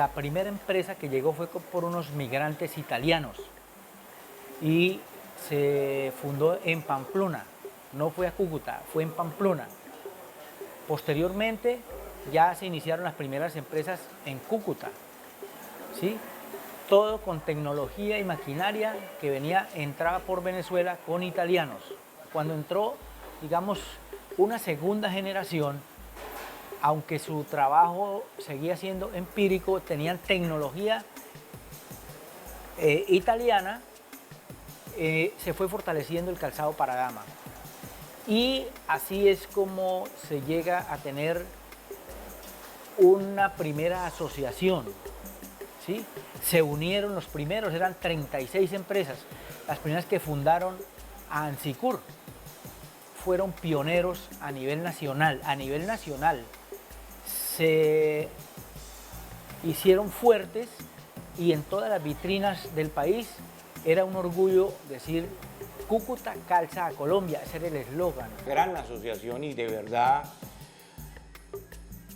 La primera empresa que llegó fue por unos migrantes italianos y se fundó en Pamplona, no fue a Cúcuta, fue en Pamplona. Posteriormente ya se iniciaron las primeras empresas en Cúcuta, ¿sí? Todo con tecnología y maquinaria que entraba por Venezuela con italianos. Cuando entró, digamos, una segunda generación, aunque su trabajo seguía siendo empírico, tenían tecnología italiana, se fue fortaleciendo el calzado para dama. Y así es como se llega a tener una primera asociación, ¿sí? Se unieron los primeros, eran 36 empresas, las primeras que fundaron a Ansicur. Fueron pioneros a nivel nacional. Se hicieron fuertes y en todas las vitrinas del país era un orgullo decir Cúcuta calza a Colombia, ese era el eslogan. Gran asociación y de verdad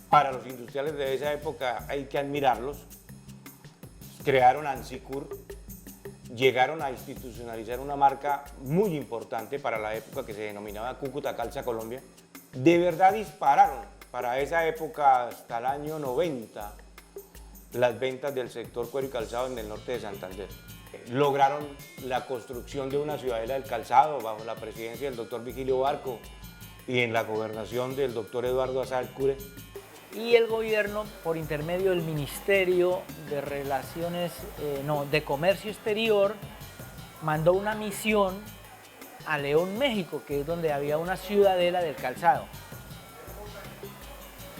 para los industriales de esa época hay que admirarlos. Crearon Ansicur, llegaron a institucionalizar una marca muy importante para la época que se denominaba Cúcuta Calza Colombia. De verdad dispararon para esa época hasta el año 90 las ventas del sector cuero y calzado en el norte de Santander. Lograron la construcción de una ciudadela del calzado bajo la presidencia del doctor Vigilio Barco y en la gobernación del doctor Eduardo Azárcure. Y el gobierno, por intermedio del Ministerio de Comercio Exterior, mandó una misión a León, México, que es donde había una ciudadela del calzado.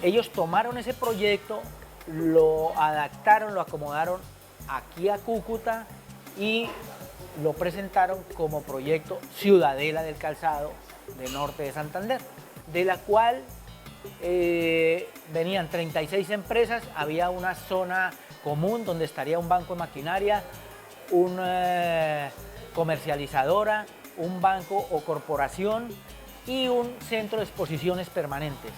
Ellos tomaron ese proyecto, lo adaptaron, lo acomodaron aquí a Cúcuta y lo presentaron como proyecto Ciudadela del Calzado del norte de Santander, de la cual venían 36 empresas, había una zona común donde estaría un banco de maquinaria, una comercializadora, un banco o corporación y un centro de exposiciones permanentes.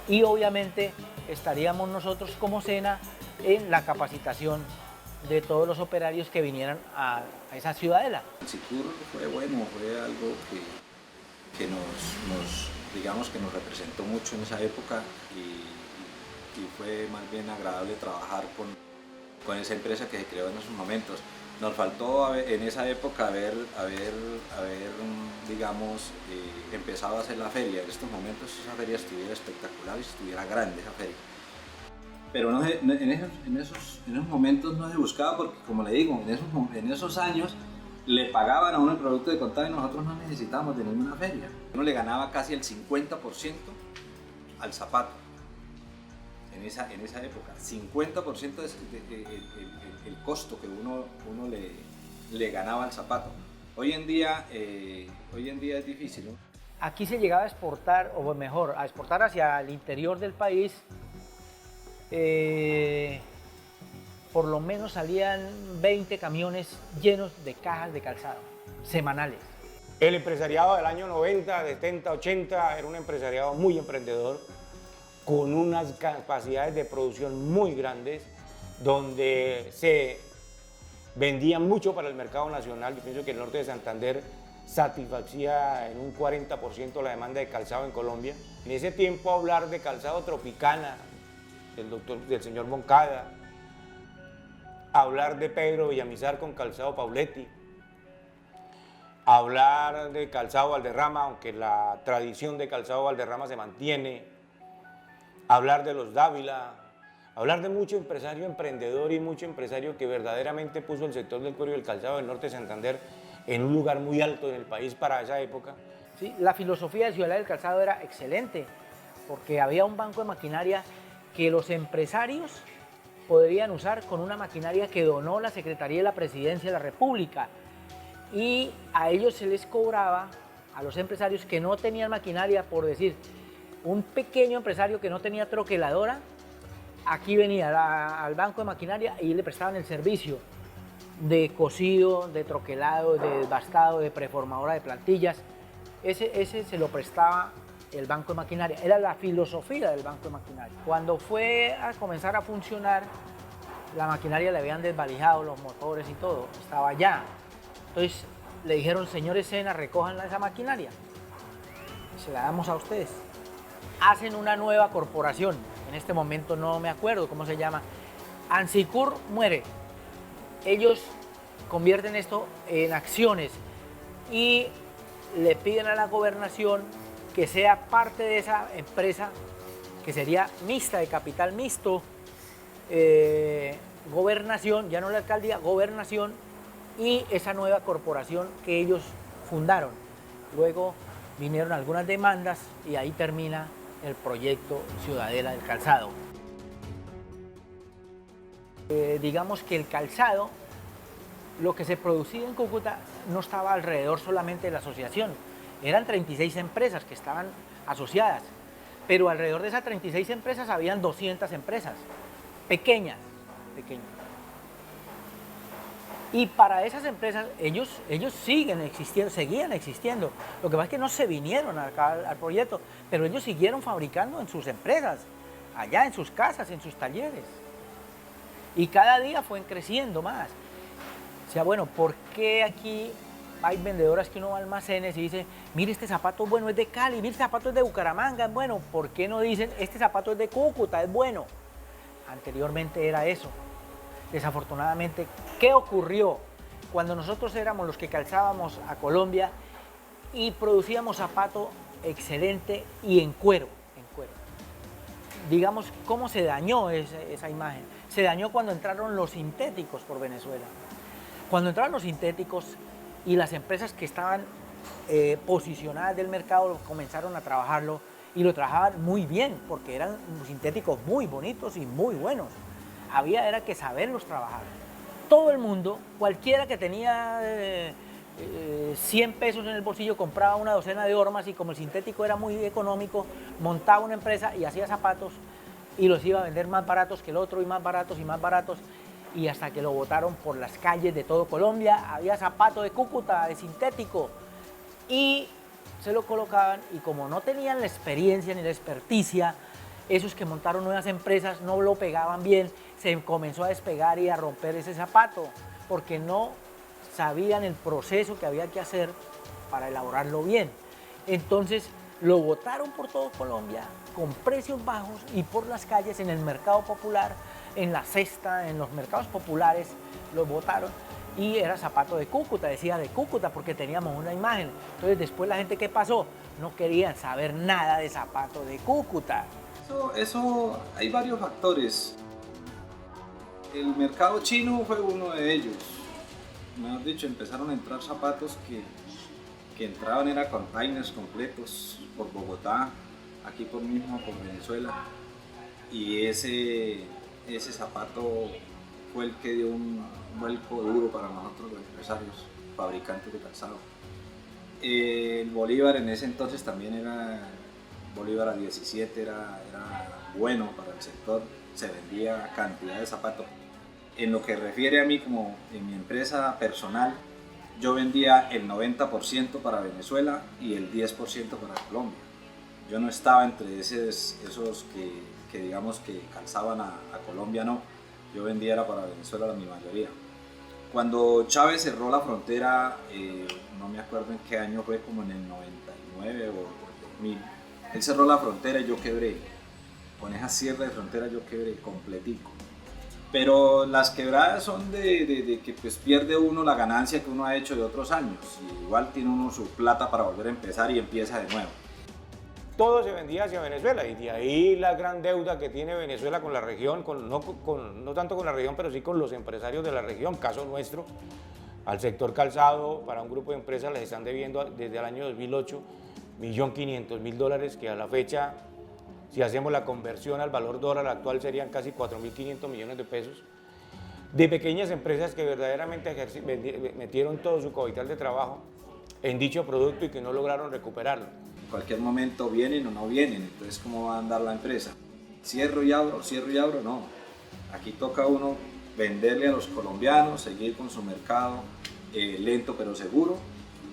Y obviamente estaríamos nosotros como SENA en la capacitación de todos los operarios que vinieran a esa ciudadela. Ansicur fue bueno, fue algo que digamos que nos representó mucho en esa época y fue más bien agradable trabajar con esa empresa que se creó en esos momentos. Nos faltó en esa época haber digamos, empezado a hacer la feria. En estos momentos esa feria estuviera espectacular y estuviera grande esa feria. Pero en esos momentos no se buscaba porque, como le digo, en esos años le pagaban a uno el producto de contado y nosotros no necesitábamos de ninguna feria. Uno le ganaba casi el 50% al zapato en esa época. 50% es el costo que uno le ganaba al zapato. Hoy en día es difícil, ¿no? Aquí se llegaba a exportar, o mejor, a exportar hacia el interior del país. Por lo menos salían 20 camiones llenos de cajas de calzado, semanales. El empresariado del año 90, 70, 80 era un empresariado muy emprendedor, con unas capacidades de producción muy grandes, donde se vendían mucho para el mercado nacional. Yo pienso que el norte de Santander satisfacía en un 40% la demanda de calzado en Colombia. En ese tiempo hablar de calzado Tropicana, del señor Moncada, hablar de Pedro Villamizar con calzado Pauletti, hablar de calzado Valderrama, aunque la tradición de calzado Valderrama se mantiene, hablar de los Dávila, hablar de mucho empresario emprendedor y mucho empresario que verdaderamente puso el sector del cuero y el calzado del norte de Santander en un lugar muy alto en el país para esa época. Sí, la filosofía de Ciudadela del Calzado era excelente, porque había un banco de maquinaria que los empresarios podrían usar con una maquinaria que donó la Secretaría de la Presidencia de la República, y a ellos se les cobraba, a los empresarios que no tenían maquinaria, por decir, un pequeño empresario que no tenía troqueladora, aquí venía al banco de maquinaria y le prestaban el servicio de cosido, de troquelado, de desbastado, de preformadora de plantillas. Ese se lo prestaba el banco de maquinaria, era la filosofía del banco de maquinaria. Cuando fue a comenzar a funcionar la maquinaria le habían desvalijado los motores y todo, estaba allá. Entonces le dijeron, señores Sena, recojan esa maquinaria, se la damos a ustedes. Hacen una nueva corporación, en este momento no me acuerdo cómo se llama. Ansicur muere. Ellos convierten esto en acciones y le piden a la gobernación que sea parte de esa empresa, que sería mixta, de capital mixto, gobernación, ya no la alcaldía, gobernación, y esa nueva corporación que ellos fundaron. Luego vinieron algunas demandas y ahí termina el proyecto Ciudadela del Calzado. Digamos que el calzado, lo que se producía en Cúcuta no estaba alrededor solamente de la asociación, eran 36 empresas que estaban asociadas, pero alrededor de esas 36 empresas habían 200 empresas, pequeñas. Y para esas empresas, ellos seguían existiendo. Lo que pasa es que no se vinieron acá al proyecto, pero ellos siguieron fabricando en sus empresas, allá en sus casas, en sus talleres. Y cada día fue creciendo más. O sea, bueno, ¿por qué aquí hay vendedoras que uno va a almacenes y dice, mire, este zapato bueno es de Cali, mire, este zapato es de Bucaramanga, es bueno? ¿Por qué no dicen, este zapato es de Cúcuta, es bueno? Anteriormente era eso. Desafortunadamente, ¿qué ocurrió? Cuando nosotros éramos los que calzábamos a Colombia y producíamos zapato excelente y en cuero. Digamos, ¿cómo se dañó esa imagen? Se dañó cuando entraron los sintéticos por Venezuela. Cuando entraron los sintéticos y las empresas que estaban posicionadas del mercado comenzaron a trabajarlo y lo trabajaban muy bien porque eran sintéticos muy bonitos y muy buenos. Era que saberlos trabajar. Todo el mundo, cualquiera que tenía 100 pesos en el bolsillo, compraba una docena de hormas y como el sintético era muy económico, montaba una empresa y hacía zapatos y los iba a vender más baratos que el otro y más baratos y hasta que lo botaron por las calles de todo Colombia. Había zapatos de Cúcuta, de sintético, y se lo colocaban y como no tenían la experiencia ni la experticia, esos que montaron nuevas empresas no lo pegaban bien, se comenzó a despegar y a romper ese zapato porque no sabían el proceso que había que hacer para elaborarlo bien. Entonces lo botaron por todo Colombia con precios bajos y por las calles, en el mercado popular, en la cesta, en los mercados populares, lo botaron y era zapato de Cúcuta, decía de Cúcuta porque teníamos una imagen. Entonces después la gente, ¿qué pasó? No querían saber nada de zapato de Cúcuta. Eso hay varios factores. El mercado chino fue uno de ellos. Mejor dicho, empezaron a entrar zapatos que entraban, eran containers completos por Bogotá, aquí por Venezuela. Y ese zapato fue el que dio un vuelco duro para nosotros los empresarios, fabricantes de calzado. El Bolívar en ese entonces también era, Bolívar a 17 era bueno para el sector, se vendía cantidad de zapatos. En lo que refiere a mí, como en mi empresa personal, yo vendía el 90% para Venezuela y el 10% para Colombia. Yo no estaba entre esos que digamos que calzaban a Colombia, no. Yo vendía era para Venezuela mi mayoría. Cuando Chávez cerró la frontera, no me acuerdo en qué año fue, como en el 99 o 2000, él cerró la frontera y yo quebré. Con esa cierre de frontera yo quebré completico. Pero las quebradas son de que pues pierde uno la ganancia que uno ha hecho de otros años. Y igual tiene uno su plata para volver a empezar y empieza de nuevo. Todo se vendía hacia Venezuela y de ahí la gran deuda que tiene Venezuela con la región, no tanto con la región, pero sí con los empresarios de la región. Caso nuestro, al sector calzado, para un grupo de empresas les están debiendo desde el año 2008 $1.500.000, que a la fecha, si hacemos la conversión al valor dólar actual, serían casi 4.500 millones de pesos. De pequeñas empresas que verdaderamente metieron todo su capital de trabajo en dicho producto y que no lograron recuperarlo. En cualquier momento vienen o no vienen, entonces ¿cómo va a andar la empresa? Cierro y abro, no. Aquí toca uno venderle a los colombianos, seguir con su mercado lento pero seguro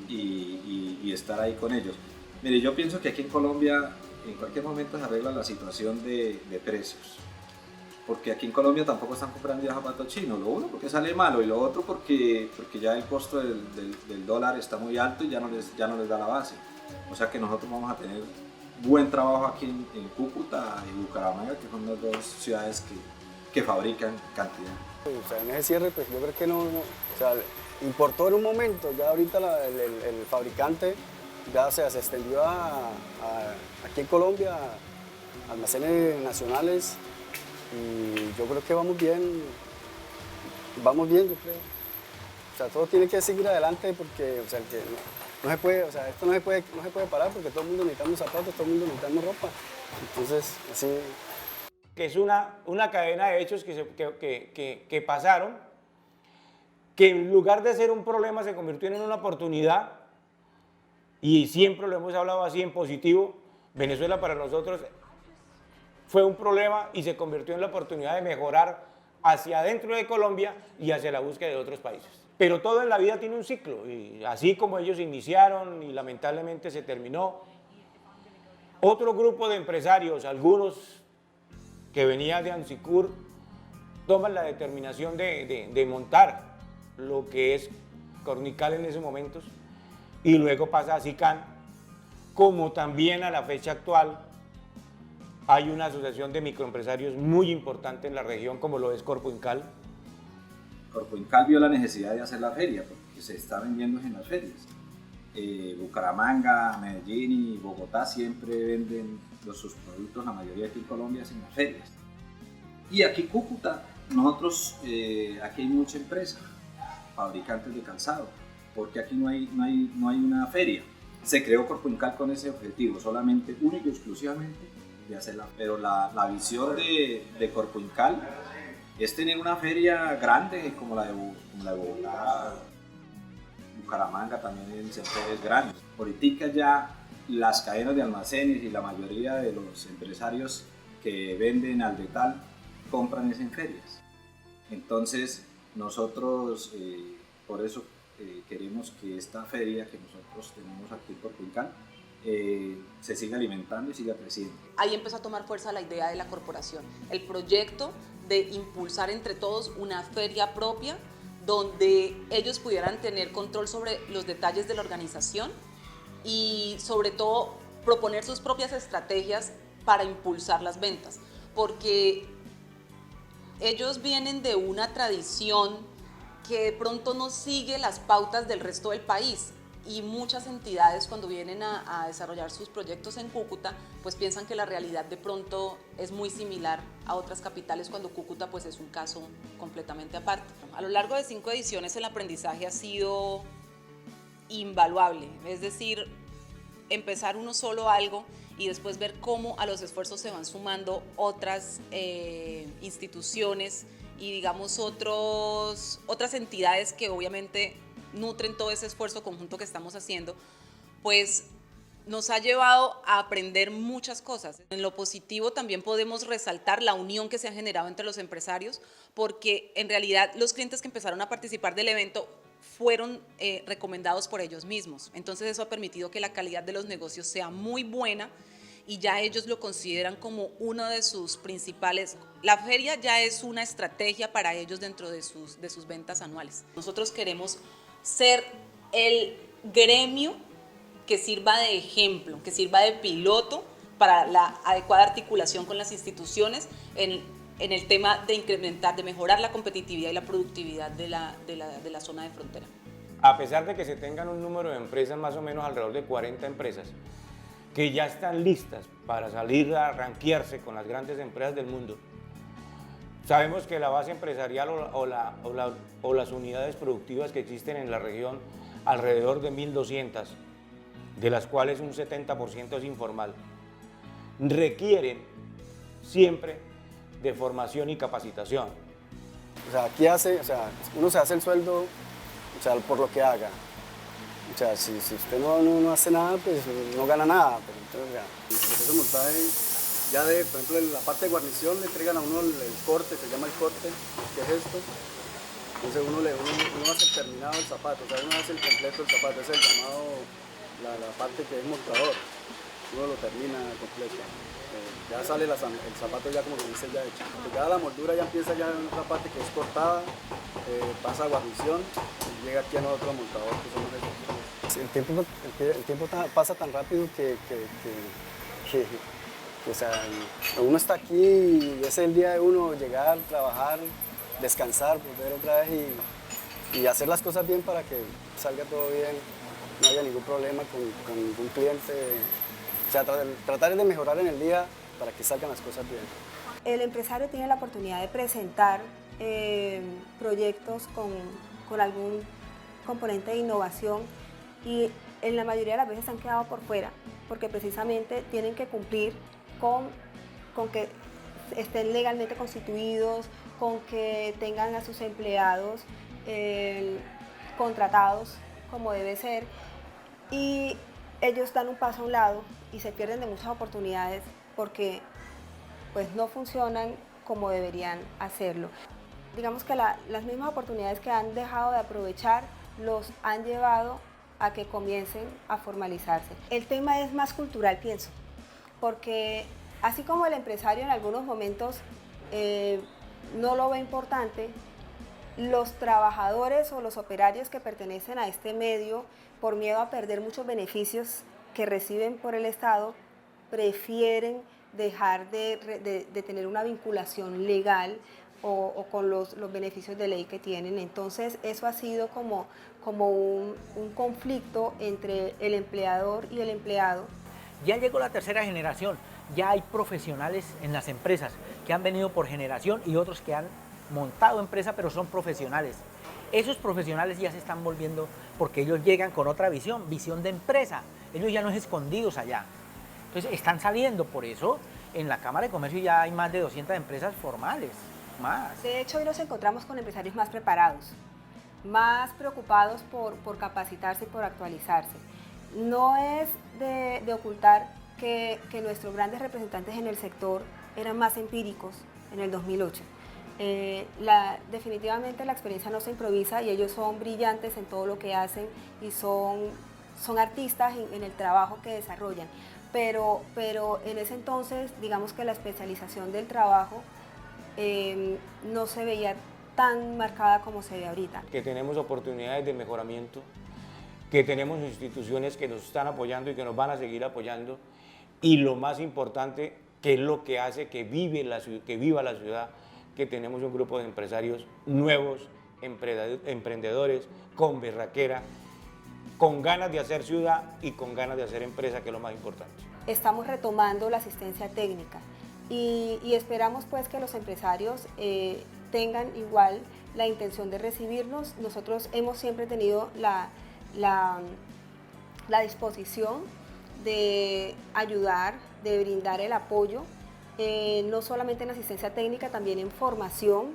y estar ahí con ellos. Mire, yo pienso que aquí en Colombia en cualquier momento se arregla la situación de precios. porque aquí en Colombia tampoco están comprando ya zapatos chinos, lo uno porque sale malo y lo otro porque ya el costo del dólar está muy alto y ya no les da la base. O sea que nosotros vamos a tener buen trabajo aquí en Cúcuta y Bucaramanga, que son las dos ciudades que fabrican cantidad. O sea, en ese cierre, pues yo creo que no, o sea, importó en un momento, ya ahorita el fabricante ya se extendió aquí en Colombia, a almacenes nacionales, y yo creo que vamos bien, yo creo. O sea, todo tiene que seguir adelante porque, o sea, no se puede, o sea, esto no se puede parar porque todo el mundo necesitamos zapatos, todo el mundo necesitamos ropa. Entonces, así. Que es una cadena de hechos que pasaron, que en lugar de ser un problema se convirtió en una oportunidad, y siempre lo hemos hablado así en positivo. Venezuela para nosotros fue un problema y se convirtió en la oportunidad de mejorar hacia adentro de Colombia y hacia la búsqueda de otros países. Pero todo en la vida tiene un ciclo, y así como ellos iniciaron y lamentablemente se terminó, otro grupo de empresarios, algunos que venían de Ansicur, toman la determinación de montar lo que es Cornical en esos momentos, y luego pasa a SICAN, como también a la fecha actual hay una asociación de microempresarios muy importante en la región, como lo es Corpoincal. Corpoincal vio la necesidad de hacer la feria, porque se está vendiendo en las ferias. Bucaramanga, Medellín y Bogotá siempre venden sus productos, la mayoría aquí en Colombia es en las ferias. Y aquí Cúcuta, nosotros, aquí hay mucha empresa, fabricantes de calzado, porque aquí no hay una feria. Se creó Corpoincal con ese objetivo, solamente, único y exclusivamente, de hacerla. Pero la visión de Corpoincal es tener una feria grande como la de Bogotá, Bucaramanga también en sectores grandes. Ahorita ya las cadenas de almacenes y la mayoría de los empresarios que venden al detal compran es en ferias. Entonces nosotros por eso queremos que esta feria que nosotros tenemos aquí por Corpoincal se siga alimentando y siga creciendo. Ahí empezó a tomar fuerza la idea de la corporación, el proyecto de impulsar entre todos una feria propia donde ellos pudieran tener control sobre los detalles de la organización y sobre todo proponer sus propias estrategias para impulsar las ventas, porque ellos vienen de una tradición que de pronto no sigue las pautas del resto del país, y muchas entidades cuando vienen a desarrollar sus proyectos en Cúcuta pues piensan que la realidad de pronto es muy similar a otras capitales, cuando Cúcuta pues es un caso completamente aparte. A lo largo de 5 ediciones el aprendizaje ha sido invaluable, es decir, empezar uno solo algo y después ver cómo a los esfuerzos se van sumando otras instituciones y digamos otras entidades que obviamente nutren todo ese esfuerzo conjunto que estamos haciendo, pues nos ha llevado a aprender muchas cosas. En lo positivo también podemos resaltar la unión que se ha generado entre los empresarios, porque en realidad los clientes que empezaron a participar del evento fueron recomendados por ellos mismos. Entonces eso ha permitido que la calidad de los negocios sea muy buena y ya ellos lo consideran como uno de sus principales. La feria ya es una estrategia para ellos dentro de sus ventas anuales. Nosotros queremos ser el gremio que sirva de ejemplo, que sirva de piloto para la adecuada articulación con las instituciones en el tema de incrementar, de mejorar la competitividad y la productividad de la zona de frontera. A pesar de que se tengan un número de empresas, más o menos alrededor de 40 empresas, que ya están listas para salir a rankearse con las grandes empresas del mundo, sabemos que la base empresarial o las unidades productivas que existen en la región, alrededor de 1.200, de las cuales un 70% es informal, requieren siempre de formación y capacitación. O sea, aquí uno se hace el sueldo, o sea, por lo que haga. O sea, si usted no hace nada, pues no gana nada. Pero entonces, el proceso de montaje, ya por ejemplo, en la parte de guarnición le entregan a uno el corte, se llama el corte, que es esto. Entonces uno hace el terminado del zapato, o sea, uno hace el completo del zapato, es el llamado, la parte que es montador. uno lo termina completo. Ya sale el zapato ya como que dice ya hecho. Ya la moldura ya empieza ya en otra parte que es cortada, pasa a guarnición y llega aquí a otro montador que somos nosotros. Sí, el tiempo pasa tan rápido que o sea, uno está aquí y es el día de uno llegar, trabajar, descansar, volver otra vez y hacer las cosas bien para que salga todo bien, no haya ningún problema con ningún cliente. O sea, tratar de mejorar en el día para que salgan las cosas bien. El empresario tiene la oportunidad de presentar proyectos con algún componente de innovación y en la mayoría de las veces han quedado por fuera porque precisamente tienen que cumplir con que estén legalmente constituidos, con que tengan a sus empleados contratados como debe ser y ellos dan un paso a un lado y se pierden de muchas oportunidades porque pues no funcionan como deberían hacerlo. Digamos que las mismas oportunidades que han dejado de aprovechar los han llevado a que comiencen a formalizarse. El tema es más cultural, pienso, porque así como el empresario en algunos momentos no lo ve importante, los trabajadores o los operarios que pertenecen a este medio, por miedo a perder muchos beneficios que reciben por el Estado, prefieren dejar de tener una vinculación legal o con los beneficios de ley que tienen. Entonces eso ha sido como un conflicto entre el empleador y el empleado. Ya llegó la tercera generación, ya hay profesionales en las empresas que han venido por generación y otros que han montado empresa pero son profesionales. Esos profesionales ya se están volviendo porque ellos llegan con otra visión de empresa. Ellos ya no es escondidos allá. Entonces están saliendo, por eso en la Cámara de Comercio ya hay más de 200 empresas formales, más. De hecho, hoy nos encontramos con empresarios más preparados, más preocupados por capacitarse y por actualizarse. No es de ocultar que nuestros grandes representantes en el sector eran más empíricos en el 2008. Definitivamente la experiencia no se improvisa y ellos son brillantes en todo lo que hacen y son artistas en el trabajo que desarrollan. Pero en ese entonces, digamos que la especialización del trabajo no se veía tan marcada como se ve ahorita. Que tenemos oportunidades de mejoramiento, que tenemos instituciones que nos están apoyando y que nos van a seguir apoyando, y lo más importante, que es lo que hace que viva la ciudad, que tenemos un grupo de empresarios nuevos, emprendedores, con berraquera, con ganas de hacer ciudad y con ganas de hacer empresa, que es lo más importante. Estamos retomando la asistencia técnica y esperamos pues que los empresarios tengan igual la intención de recibirnos. Nosotros hemos siempre tenido la disposición de ayudar, de brindar el apoyo, no solamente en asistencia técnica, también en formación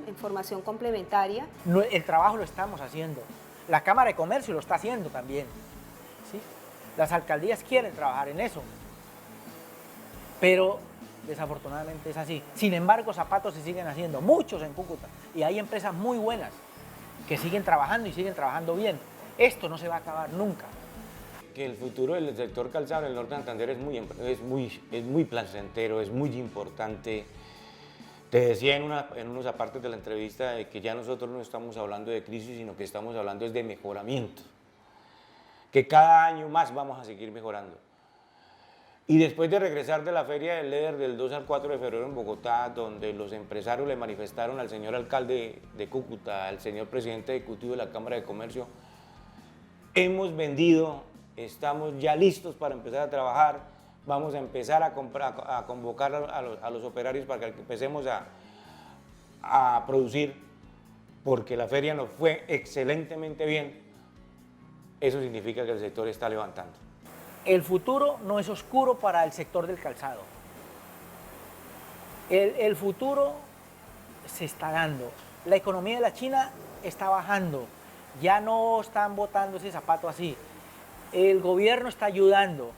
complementaria. El trabajo lo estamos haciendo, la Cámara de Comercio lo está haciendo también, ¿sí? Las alcaldías quieren trabajar en eso, pero desafortunadamente es así. Sin embargo, zapatos se siguen haciendo, muchos en Cúcuta, y hay empresas muy buenas que siguen trabajando y siguen trabajando bien. Esto no se va a acabar nunca. Que el futuro del sector calzado en el norte de Santander es muy placentero, es muy importante. Te decía en unos apartes de la entrevista de que ya nosotros no estamos hablando de crisis, sino que estamos hablando de mejoramiento. Que cada año más vamos a seguir mejorando. Y después de regresar de la Feria del Leder del 2 al 4 de febrero en Bogotá, donde los empresarios le manifestaron al señor alcalde de Cúcuta, al señor presidente ejecutivo de la Cámara de Comercio, hemos vendido, estamos ya listos para empezar a trabajar, vamos a empezar a convocar a los operarios para que empecemos a producir, porque la feria nos fue excelentemente bien. Eso significa que el sector está levantando. El futuro no es oscuro para el sector del calzado. El futuro se está dando. La economía de la China está bajando. Ya no están botando ese zapato así. El gobierno está ayudando.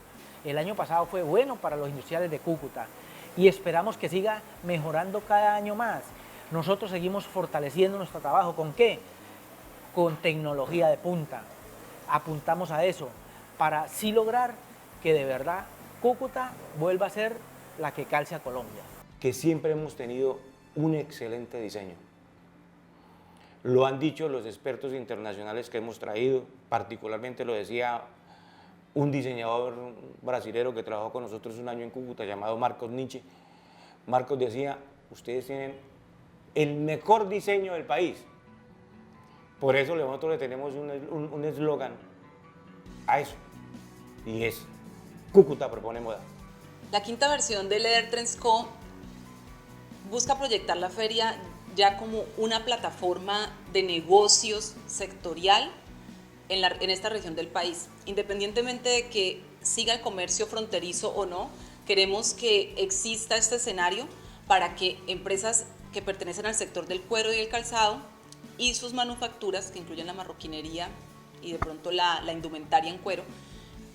El año pasado fue bueno para los industriales de Cúcuta y esperamos que siga mejorando cada año más. Nosotros seguimos fortaleciendo nuestro trabajo. ¿Con qué? Con tecnología de punta. Apuntamos a eso para sí lograr que de verdad Cúcuta vuelva a ser la que calce a Colombia. Que siempre hemos tenido un excelente diseño. Lo han dicho los expertos internacionales que hemos traído, particularmente lo decía un diseñador brasilero que trabajó con nosotros un año en Cúcuta llamado Marcos Nietzsche. Marcos decía, ustedes tienen el mejor diseño del país. Por eso nosotros le tenemos un eslogan a eso, y es Cúcuta propone moda. La quinta versión de Leather Trends Co. busca proyectar la feria ya como una plataforma de negocios sectorial en esta región del país. Independientemente de que siga el comercio fronterizo o no, queremos que exista este escenario para que empresas que pertenecen al sector del cuero y el calzado y sus manufacturas, que incluyen la marroquinería y de pronto la indumentaria en cuero,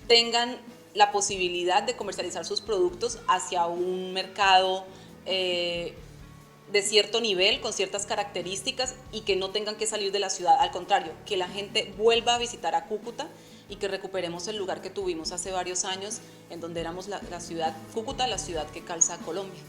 tengan la posibilidad de comercializar sus productos hacia un mercado de cierto nivel, con ciertas características, y que no tengan que salir de la ciudad. Al contrario, que la gente vuelva a visitar a Cúcuta y que recuperemos el lugar que tuvimos hace varios años, en donde éramos la ciudad, Cúcuta, la ciudad que calza a Colombia.